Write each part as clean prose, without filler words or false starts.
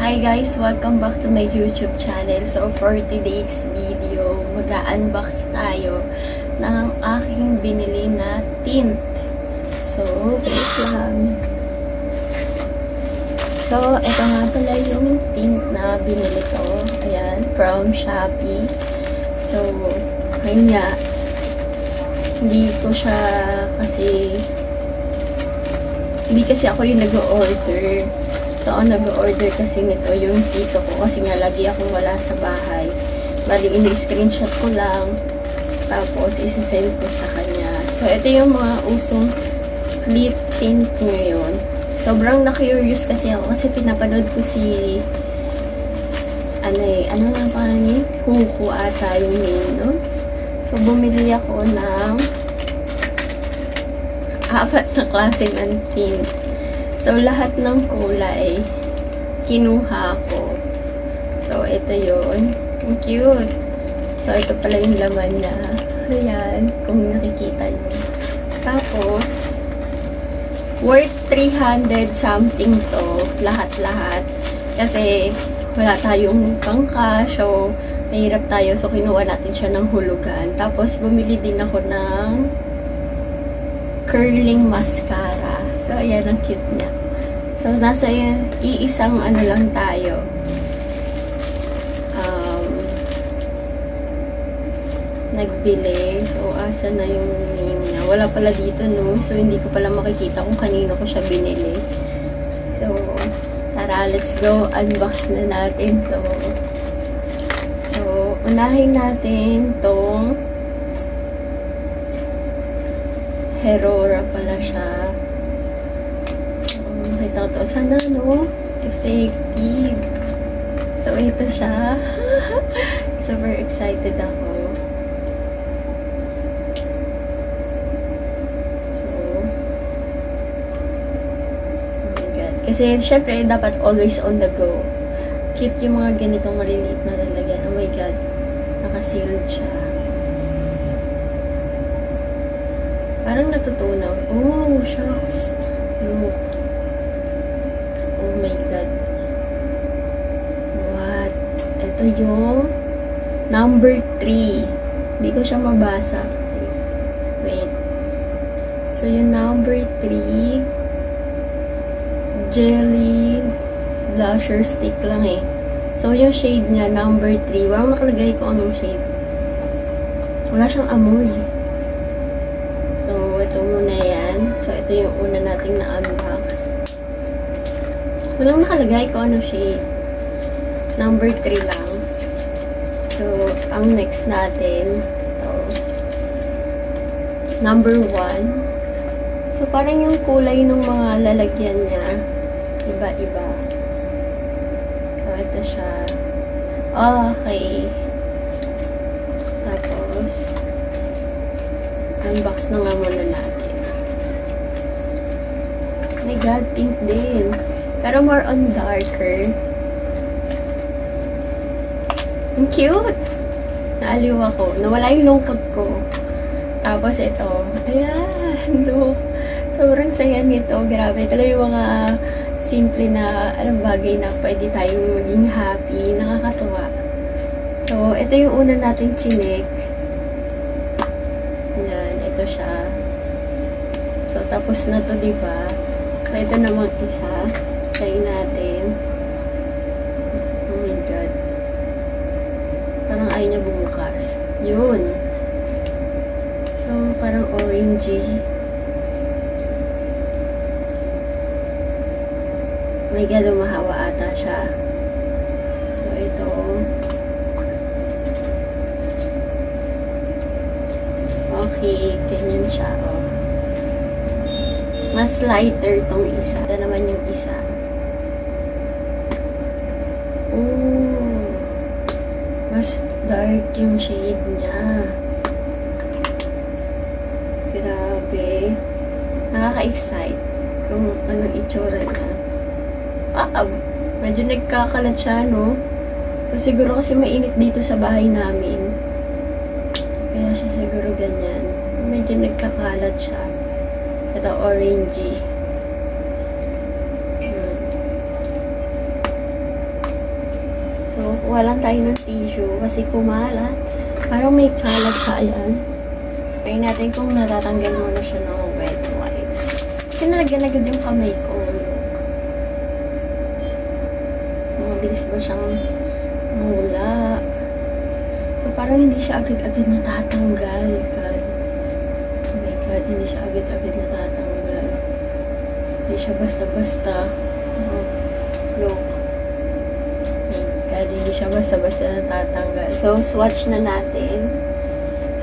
Hi guys! Welcome back to my YouTube channel. So for today's video, mag-unbox tayo ng aking binili na tint. So, wait lang. So, ito nga pala yung tint na binili ko. Ayan, from Shopee. So, ngayon nga, hindi kasi ako yung nag-order. So, ang nag-order kasi nito yung tito ko kasi nga lagi akong wala sa bahay. Bali, ini-screenshot ko lang. Tapos, isi-send ko sa kanya. So, ito yung mga usong lip tint ngayon. Sobrang na-curious kasi ako kasi pinapanood ko si ano nga parang niya? Kuku ata yung name, no? So, bumili ako ng 4 na klase ng tint. So, lahat ng kulay, kinuha ko. So, ito yun. Ang cute. So, ito pala yung laman na. Ayan, kung nakikita nyo. Tapos, worth 300 something to. Lahat-lahat. Kasi, wala tayong pang-cash. So, nahirap tayo. So, kinuha natin siya ng hulugan. Tapos, bumili din ako ng curling mascara. So, ayan, ang cute niya. So, nasa iisang ano lang tayo. Nagbili. So, asa na yung name niya? Wala pala dito, no? So, hindi ko pala makikita kung kanino ko siya binili. So, tara, let's go. Unbox na natin to. So, unahin natin tong Herora pala siya. Nakita to. Sana, no? Effective. So, ito siya. Super excited ako. So, oh my God. Kasi, syempre, dapat always on the go. Cute yung mga ganitong maliliit na lalagyan. Oh my God. Nakasealed siya. Parang natutunaw. Oh, shucks. Look. Oh my God. What? Ito yung number 3. Hindi ko siya mabasa. Kasi, wait. So, yung number 3, jelly blusher stick lang eh. So, yung shade niya, number 3. Walang nakalagay ko anong shade. Wala siyang amoy. Ito muna yan. So, ito yung una nating na-unbox. Walang nakalagay ko ano shade. Number 3 lang. So, ang next natin, ito. Number 1. So, parang yung kulay ng mga lalagyan niya, iba-iba. So, ito siya. Okay. Tapos, unbox na nga muna natin. Oh my God, pink din. Pero more on darker. Ang cute! Naaliw ako. Nawala yung lungkot ko. Tapos ito. Ayan, look. Sobrang saya nito. Grabe. Talaga yung mga simple na bagay na pwede tayong maging happy. Nakakatuwa. So, ito yung una nating chinek. Ito siya. So, tapos na to, diba? So, ito namang isa. Try natin. Oh my God. Parang ayaw niya bumukas. Yun. So, parang orangey. Oh my God, umahawa ata siya. So, ito. Okay, ganyan siya, oh. Mas lighter tong isa. Ito naman yung isa. Oh, mas dark yung shade niya. Grabe. Nakaka-excite kung anong itsura niya. Medyo nagkakalat siya, no? So, siguro kasi mainit dito sa bahay namin. Kaya siya siguro ganyan. Medyo nagkakalat siya. Ito, orangey. Kuha lang tayo ng tissue kasi kumalat. Parang may kalat siya. Ayan. Try natin kung natatanggal mo na siya ng wet wipes. Kasi nalagyan-lagad yung kamay ko. Mabilis ba siyang mula? So, parang hindi siya agad-agad natatanggal. Oh my God, hindi siya agad-agad natatanggal. Hindi siya basta-basta. Oh, look. Hindi siya basta-basta natatanggal. So, swatch na natin.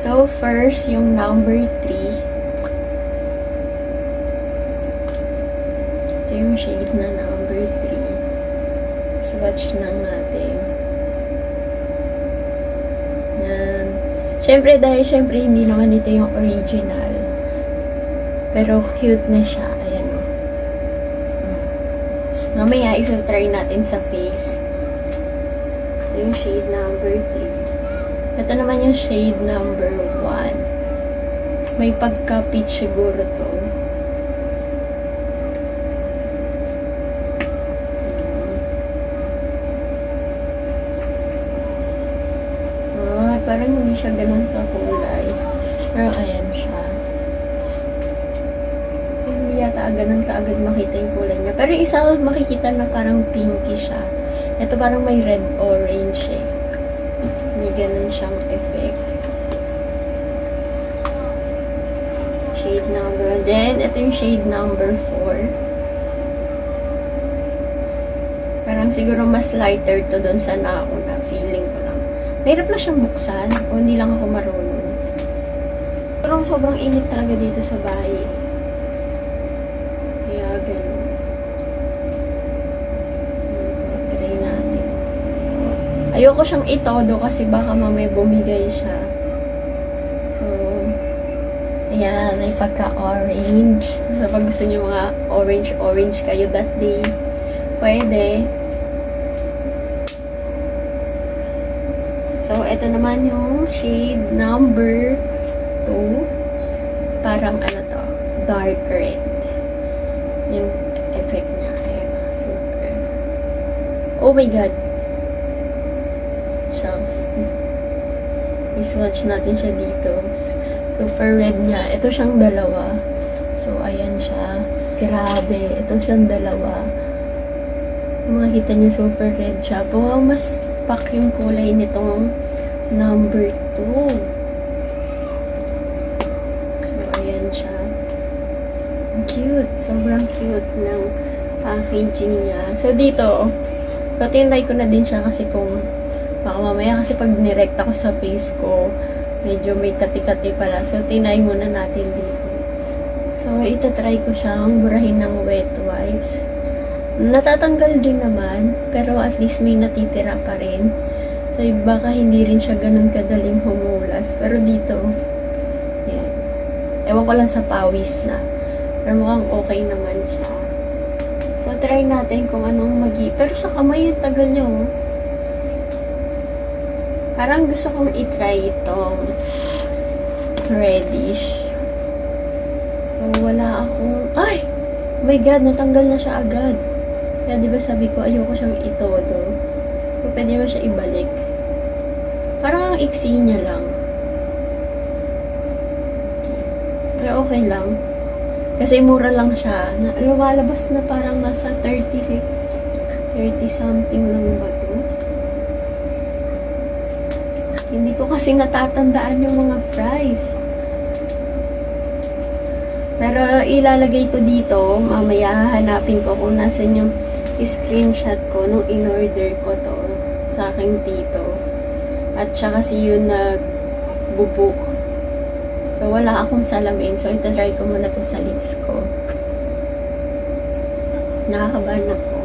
So, first, yung number 3. Ito yung shade na number 3. Swatch lang natin. Yan. Siyempre, dahil siyempre, hindi naman ito yung original. Pero, cute na siya. Ayan o. Mamaya, isa-try natin sa face. Yung shade number 3. Ito naman yung shade number 1. May pagka-peach siguro to. Oh, parang hindi siya ganun kakulay. Pero ayan siya. Hindi yata ganun kaagad makita yung kulay niya. Pero isa makikita na parang pinky siya. Ito parang may red-orange eh. May ganun siyang effect. Shade number. Then, ito yung shade number 4. Parang siguro mas lighter to doon sa nauna. Feeling ko lang. Mahirap na siyang buksan. O hindi lang ako marunong. Pero sobrang init talaga dito sa bahay. Kaya ganun. Ayoko siyang itodo kasi baka mamay bumigay siya. So, ayan, may pagka-orange. So, pag gusto niyo mga orange kayo that day, pwede. So, ito naman yung shade number 2. Parang ano to, dark red. Yung effect niya. Ayan, super. Oh my God! I-swatch natin siya dito. Super red niya. Ito siyang dalawa. So, ayan siya. Grabe. Ito siyang dalawa. Makikita niyo super red siya. Wow, mas pak yung kulay nitong number 2. So, ayan siya. Cute. Sobrang cute ng packaging niya. So, dito, tinry ko na din siya kasi kung baka mamaya kasi pag nirect ako sa face ko, medyo may kati-kati pala. So, tinay muna natin dito. So, itatry ko siyang burahin ng wet wipes. Natatanggal din naman, pero at least may natitira pa rin. So, baka hindi rin siya ganun kadaling humulas. Pero dito, yan. Ewan ko lang sa pawis na. Pero mukhang okay naman siya. So, try natin kung anong pero sa kamay, yung tagal niya, oh. Parang gusto kong i-try itong reddish. So, wala akong... Ay! Oh my God, natanggal na siya agad. Kaya diba sabi ko, ayoko siyang itodo. So, pwede mo siya ibalik. Parang ang iksi niya lang. Pero okay lang. Kasi mura lang siya. Lumalabas na parang nasa 30 something lang ba ito? Hindi ko kasi natatandaan yung mga price. Pero ilalagay ko dito, mamaya hahanapin ko kung nasan yung screenshot ko nung in-order ko to sa aking tito. At siya kasi yun nagbubuk. So wala akong salamin. So itatry ko muna to sa lips ko. Nakakabahan ako.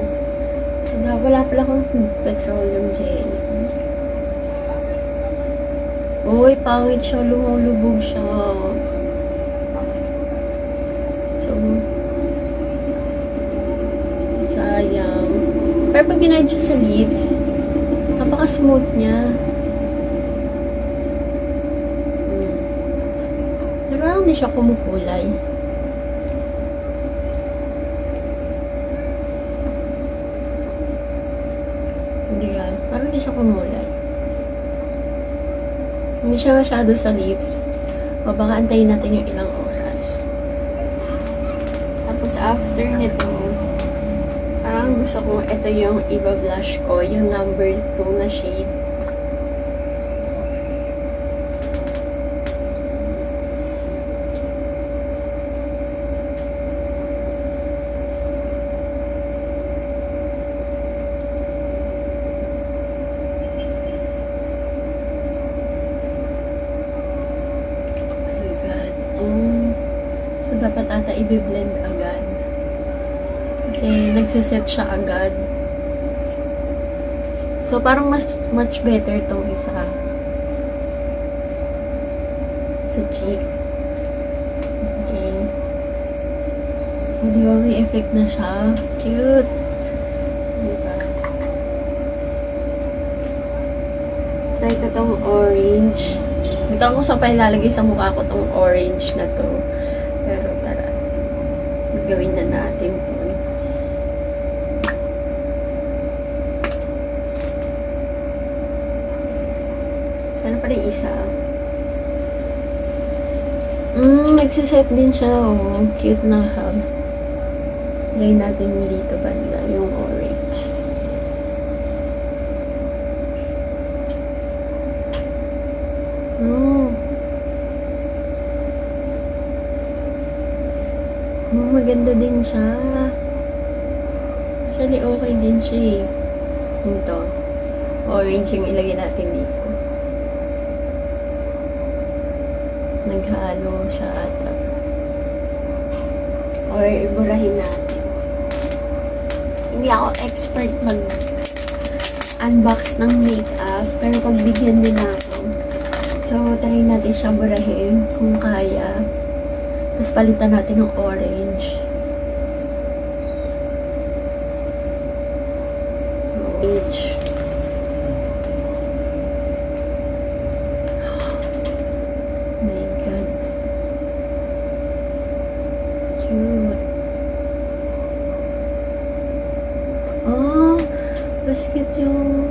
So, wala pala akong petroleum jelly. Uy, pangit siya. Lumulubog siya. So, sayang. Pero pag ginayad siya sa lips, napaka-smooth niya. Pero hindi siya kumukulay. Hindi yan. Parang hindi siya kumulay. Hindi siya masyado sa lips. O baka antayin natin yung ilang oras. Tapos after nito, parang gusto ko, ito yung iba blush ko, yung number 2 na shade. So, dapat ata i-blend agad. Kasi nagsiset siya agad. So, parang much better tong isa. Sa cheek. Okay. Di ba may effect na siya? Cute! Diba? Try ko tong orange. Hindi ko saan pa ilalagay sa mukha ko tong orange na to. Pero para gawin na natin po. Sana pala yung isa. Nagsiset din siya. Oh, cute na ha. Try natin dito banda yung orange. Maganda din siya. Actually, okay din siya eh. Ito. Orange yung ilagay natin dito. Naghalo siya ata. Or iburahin natin. Hindi ako expert mag-unbox ng makeup. Pero pagbigyan din ako. So, try natin siya burahin kung kaya. Tapos palitan natin ng orange. So, orange. Oh my God. Cute. Oh, mas cute yung...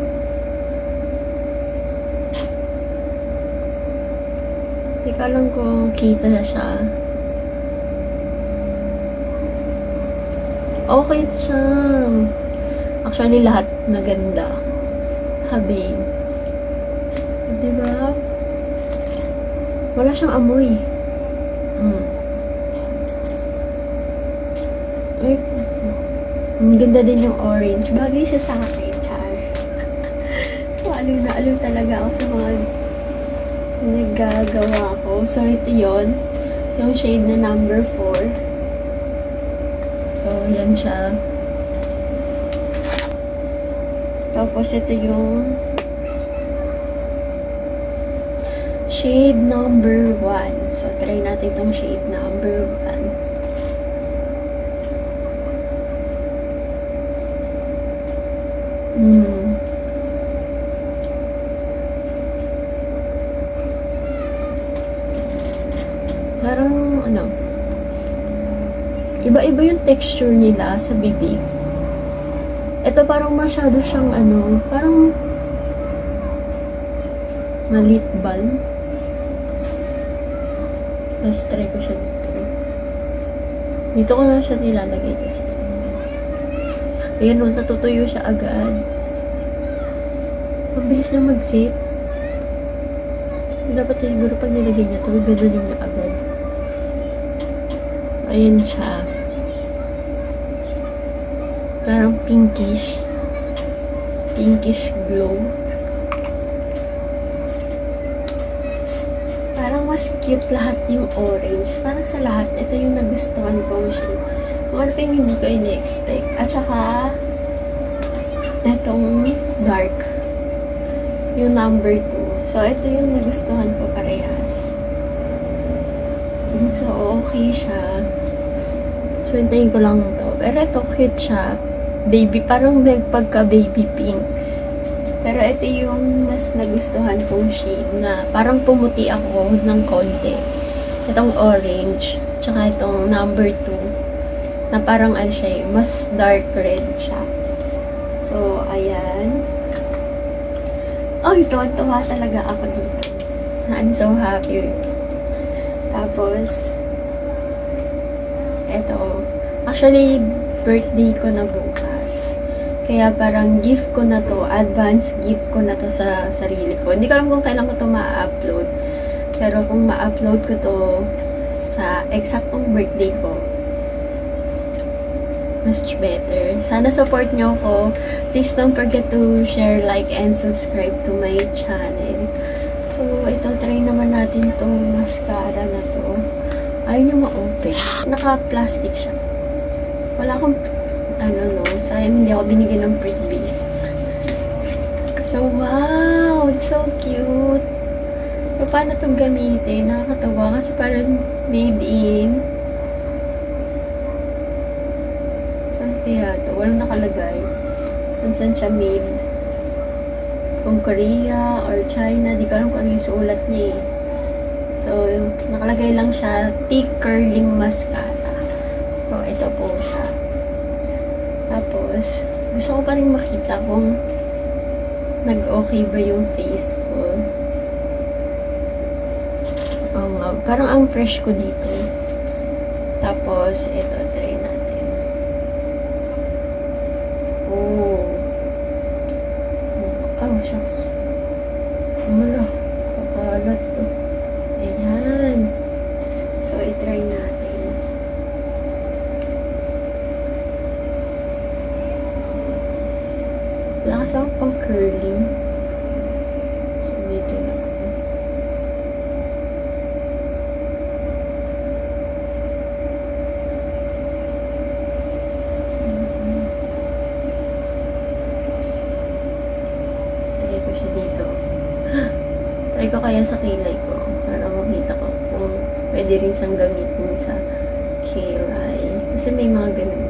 Hindi ko alam kung kita na siya. Okay siya. Actually, lahat maganda. Habi. Diba? Wala siyang amoy. Ay, ang ganda din yung orange. Bagay siya sa akin, char. Aliw na aliw talaga ako sa mga nagagawa ko. So, ito yun. Yung shade na number 4. So, yan siya. Tapos, ito yung shade number 1. So, try natin itong shade number 1. Parang, iba-iba yung texture nila sa bibig. Ito parang masyado siyang parang lip balm. Tapos try ko siya dito. Dito ko na siya nilalagay kasi. Ayan, natutuyo siya agad. Mabilis na mag-set. Dapat siguro pag nilagay niya ito, gano'n niya agad. Ayan siya. Parang pinkish. Pinkish glow. Parang mas cute lahat yung orange. Parang sa lahat, ito yung nagustuhan kong shade. Kung ano pa yung hindi ko in-expect. At saka, itong dark. Yung number 2. So, ito yung nagustuhan ko parehas. So, okay siya. So, hintayin ko lang ito. Pero ito, cute siya. Baby, parang nagpagka-baby pink. Pero ito yung mas nagustuhan kong shade na parang pumuti ako ng konti. Itong orange. Tsaka itong number 2. Na parang siya, mas dark red siya. So, ayan. Ay, tuwan-tuwa talaga ako dito. I'm so happy. Tapos, eto. Actually, birthday ko na bukas. Kaya parang gift ko na to, advance gift ko na to sa sarili ko. Hindi ko alam kung kailan ko to ma-upload. Pero kung ma-upload ko to sa eksaktong birthday ko, much better. Sana support nyo ko. Please don't forget to share, like, and subscribe to my channel. So, ito, try naman natin tong mascara na to. Ayaw nyo ma-open. Naka-plastic siya. Wala akong, sayang hindi ako binigyan ng freebies. So, wow! It's so cute! So, paano itong gamitin? Nakakatawa kasi parang made in. Saan kaya ito? Walang nakalagay. Saan siya made? Kung Korea or China. Di ko alam kung ano yung sulat niya eh. So, nakalagay lang siya, thick curling mascara. So, ito po siya. Tapos, gusto ko pa rin makita kung nag-okay ba yung face ko. Oo nga, parang ang fresh ko dito. Tapos, ito, try natin. Oh, shucks. Wala, kakalat to. Ayan. So, i-try natin. Wala kasi ako pang curling. So, dito na ako. Try ko siya dito. Try ko kaya sa kilay ko. Para makita ko kung pwede rin siyang gamitin sa kilay. Kasi may mga ganun.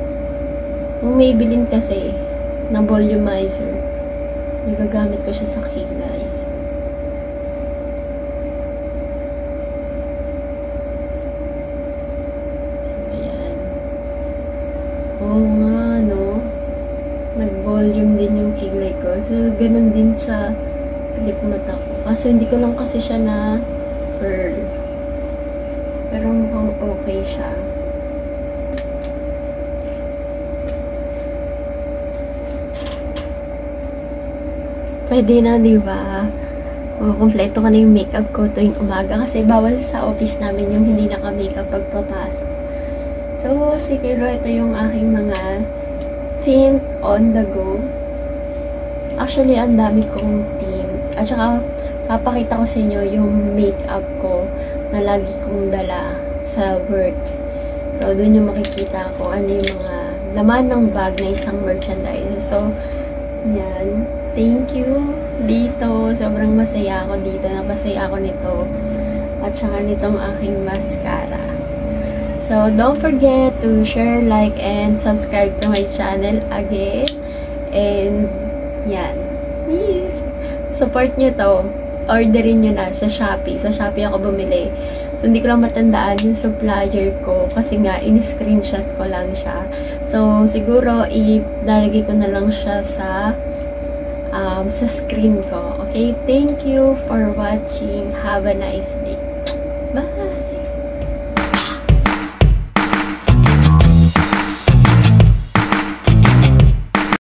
Kung may bilin kasi na volumizer, nagagamit ko siya sa kilay. So, ayan. Oo nga, no? Nag-volume din yung kilay ko. So, ganun din sa lip mata ko. Kasi hindi ko lang kasi siya na curl. Pero mukhang okay siya. Pwede na, diba? O, kompleto ka na yung makeup ko tuwing umaga. Kasi bawal sa office namin yung hindi naka-makeup pagpapasok. So, siguro ito yung aking mga tint on the go. Actually, ang dami kong tint. At saka, papakita ko sa inyo yung makeup ko na lagi kong dala sa work. So, doon yung makikita ko ano yung mga laman ng bag na isang merchandise. So, yan. Thank you dito. Sobrang masaya ako dito. Napasaya ako nito. At saka nitong aking mascara. So, don't forget to share, like, and subscribe to my channel again. And, yan. Please, support nyo to. Orderin nyo na sa Shopee. Sa Shopee ako bumili. So, hindi ko lang matandaan yung supplier ko. Kasi nga, in-screenshot ko lang siya. So, siguro, ilalagay ko na lang siya sa screen ko. Okay? Thank you for watching. Have a nice day. Bye!